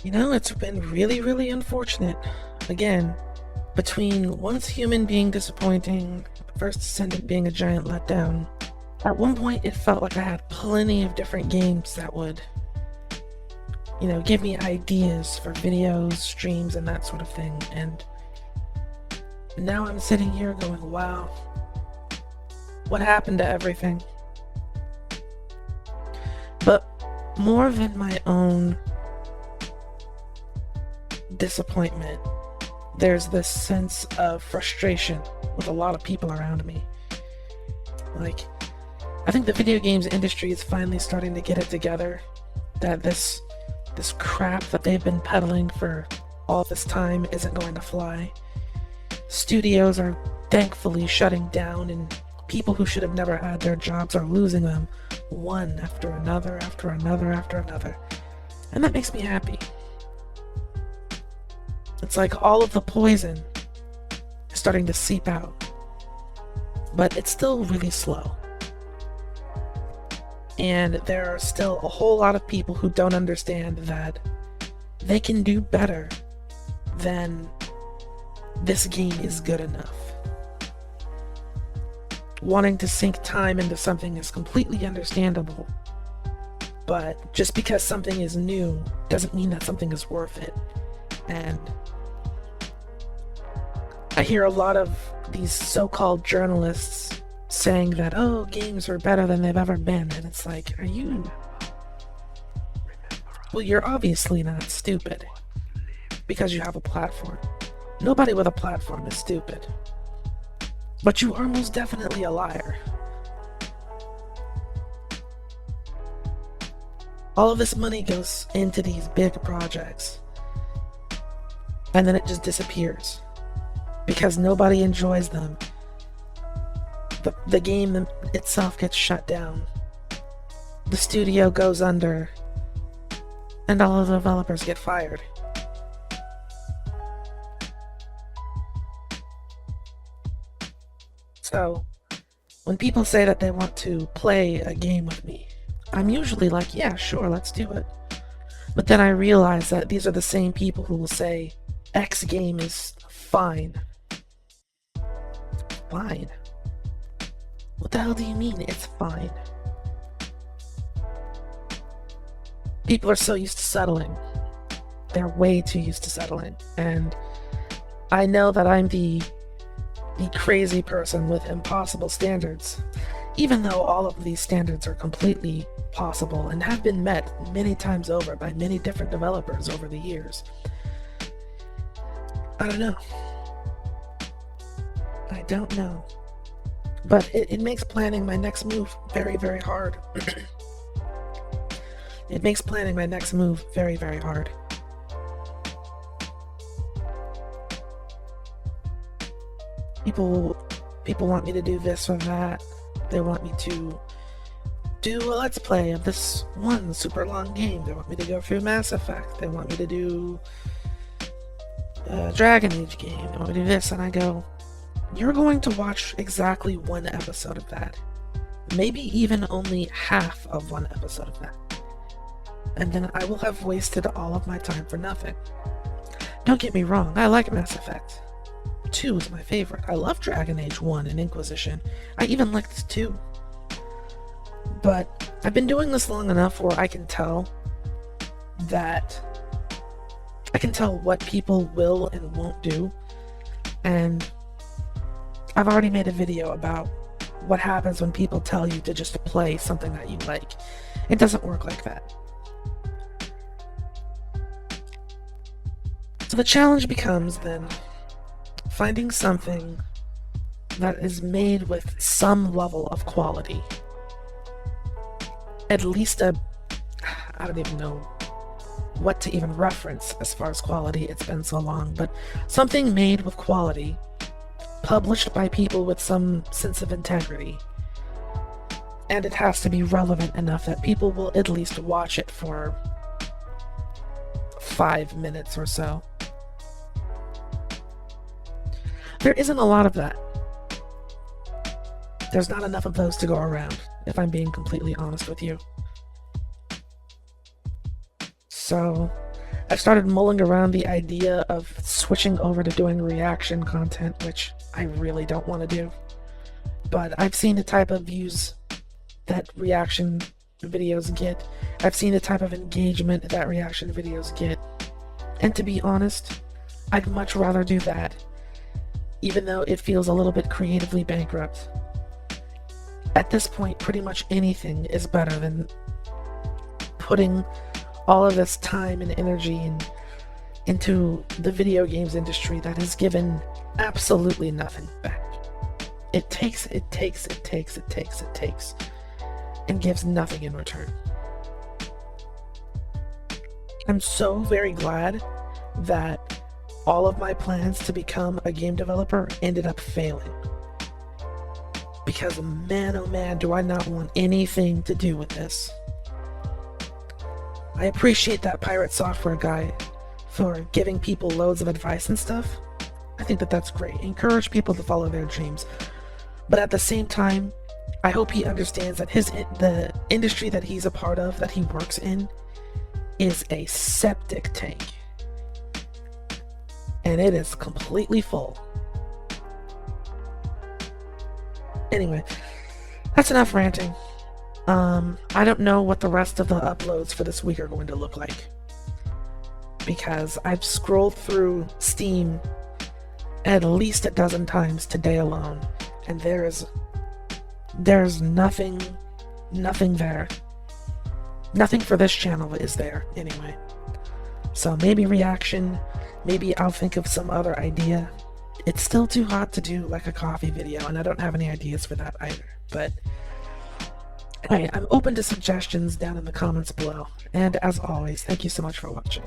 It's been really, really unfortunate. Again, between once human being disappointing, first descendant being a giant letdown, at one point it felt like I had plenty of different games that would, give me ideas for videos, streams, and that sort of thing. And now I'm sitting here going, wow, what happened to everything? But more than my own disappointment, there's this sense of frustration with a lot of people around me. Like, I think the video games industry is finally starting to get it together, that this crap that they've been peddling for all this time isn't going to fly. Studios are thankfully shutting down, and people who should have never had their jobs are losing them, one after another, after another, after another. And that makes me happy. It's like all of the poison is starting to seep out, but it's still really slow. And there are still a whole lot of people who don't understand that they can do better than this game is good enough. Wanting to sink time into something is completely understandable, but just because something is new doesn't mean that something is worth it. And I hear a lot of these so-called journalists saying that, oh, games are better than they've ever been, and it's like, well, you're obviously not stupid because you have a platform. Nobody with a platform is stupid. But you are most definitely a liar. All of this money goes into these big projects, and then it just disappears because nobody enjoys them. The game itself gets shut down. The studio goes under, and all of the developers get fired. So, when people say that they want to play a game with me, I'm usually like, yeah, sure, let's do it. But then I realize that these are the same people who will say, X game is fine. Fine? What the hell do you mean it's fine? People are so used to settling. They're way too used to settling. And I know that I'm the crazy person with impossible standards, even though all of these standards are completely possible and have been met many times over by many different developers over the years. I don't know. I don't know. But it makes planning my next move very, very hard. It makes planning my next move very, very hard. People want me to do this or that. They want me to do a let's play of this one super long game. They want me to go through Mass Effect. They want me to do a Dragon Age game. They want me to do this, and I go, you're going to watch exactly one episode of that. Maybe even only half of one episode of that. And then I will have wasted all of my time for nothing. Don't get me wrong, I like Mass Effect. 2 is my favorite. I love Dragon Age 1 and Inquisition. I even liked 2. But I've been doing this long enough where I can tell what people will and won't do. And I've already made a video about what happens when people tell you to just play something that you like. It doesn't work like that. So the challenge becomes then finding something that is made with some level of quality. At least I don't even know what to even reference as far as quality. It's been so long, but something made with quality, published by people with some sense of integrity. And it has to be relevant enough that people will at least watch it for 5 minutes or so. There isn't a lot of that. There's not enough of those to go around, if I'm being completely honest with you. So, I've started mulling around the idea of switching over to doing reaction content, which I really don't want to do. But I've seen the type of views that reaction videos get. I've seen the type of engagement that reaction videos get. And to be honest, I'd much rather do that, even though it feels a little bit creatively bankrupt. At this point, pretty much anything is better than putting all of this time and energy into the video games industry that has given absolutely nothing back. It takes, and gives nothing in return. I'm so very glad that all of my plans to become a game developer ended up failing. Because man, oh man, do I not want anything to do with this. I appreciate that Pirate Software guy for giving people loads of advice and stuff. I think that that's great. Encourage people to follow their dreams. But at the same time, I hope he understands that the industry that he's a part of, that he works in, is a septic tank. And it is completely full. Anyway, that's enough ranting. I don't know what the rest of the uploads for this week are going to look like, because I've scrolled through Steam at least a dozen times today alone, and there's nothing there. Nothing for this channel is there, anyway. So maybe reaction, maybe I'll think of some other idea. It's still too hot to do like a coffee video, and I don't have any ideas for that either. But anyway, I'm open to suggestions down in the comments below. And as always, thank you so much for watching.